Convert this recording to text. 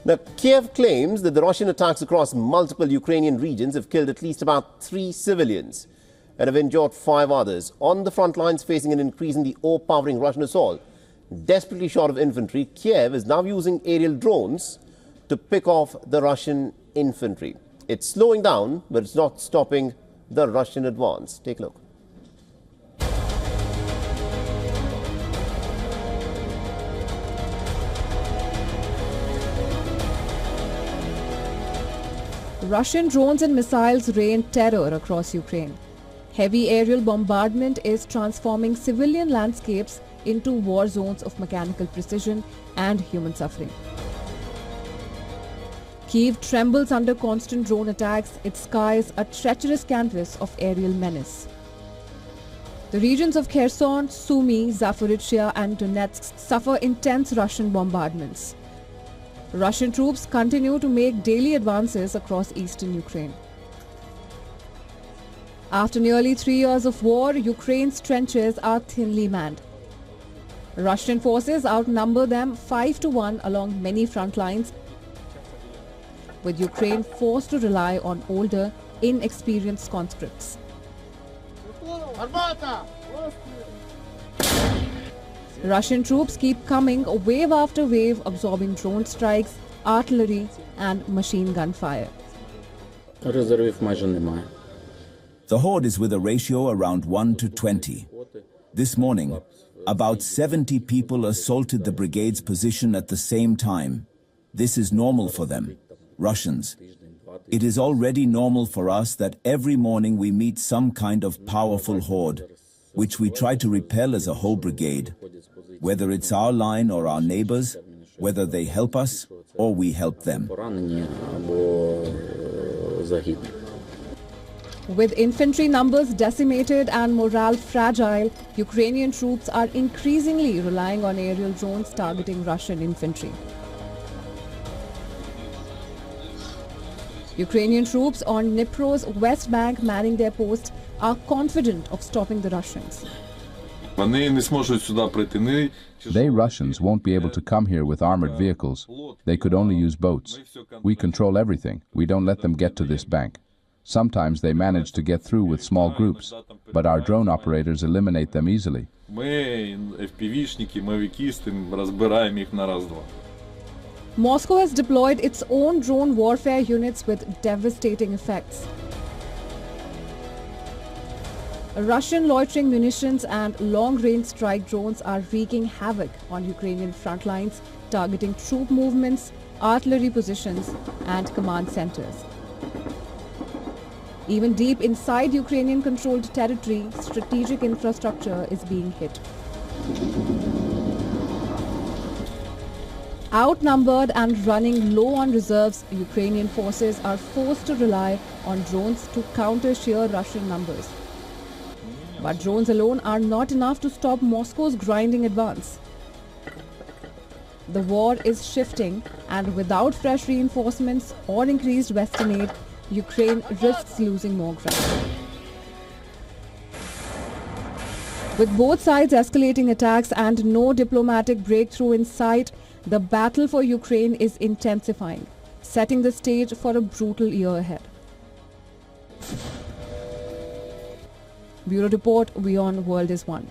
Now, Kiev claims that the Russian attacks across multiple Ukrainian regions have killed at least about 3 civilians and have injured 5 others. On the front lines, facing an increasingly overpowering Russian assault, desperately short of infantry, Kiev is now using aerial drones to pick off the Russian infantry. It's slowing down, but it's not stopping the Russian advance. Take a look. Russian drones and missiles rain terror across Ukraine. Heavy aerial bombardment is transforming civilian landscapes into war zones of mechanical precision and human suffering. Kyiv trembles under constant drone attacks, its skies a treacherous canvas of aerial menace. The regions of Kherson, Sumy, Zaporizhzhia and Donetsk suffer intense Russian bombardments. Russian troops continue to make daily advances across eastern Ukraine. After nearly 3 years of war, Ukraine's trenches are thinly manned. Russian forces outnumber them 5-1 along many front lines, with Ukraine forced to rely on older, inexperienced conscripts. Russian troops keep coming wave after wave, absorbing drone strikes, artillery and machine gun fire. The horde is with a ratio around 1 to 20. This morning, about 70 people assaulted the brigade's position at the same time. This is normal for them, Russians. It is already normal for us that every morning we meet some kind of powerful horde, which we try to repel as a whole brigade. Whether it's our line or our neighbors, whether they help us or we help them. With infantry numbers decimated and morale fragile, Ukrainian troops are increasingly relying on aerial drones targeting Russian infantry. Ukrainian troops on Dnipro's west bank manning their posts are confident of stopping the Russians. They, Russians, won't be able to come here with armored vehicles. They could only use boats. We control everything. We don't let them get to this bank. Sometimes they manage to get through with small groups, but our drone operators eliminate them easily. Moscow has deployed its own drone warfare units with devastating effects. Russian loitering munitions and long-range strike drones are wreaking havoc on Ukrainian front lines, targeting troop movements, artillery positions and command centers. Even deep inside Ukrainian-controlled territory, strategic infrastructure is being hit. Outnumbered and running low on reserves, Ukrainian forces are forced to rely on drones to counter sheer Russian numbers. But drones alone are not enough to stop Moscow's grinding advance. The war is shifting, and without fresh reinforcements or increased Western aid, Ukraine risks losing more ground. With both sides escalating attacks and no diplomatic breakthrough in sight, the battle for Ukraine is intensifying, setting the stage for a brutal year ahead. Bureau Report, WION The World is One.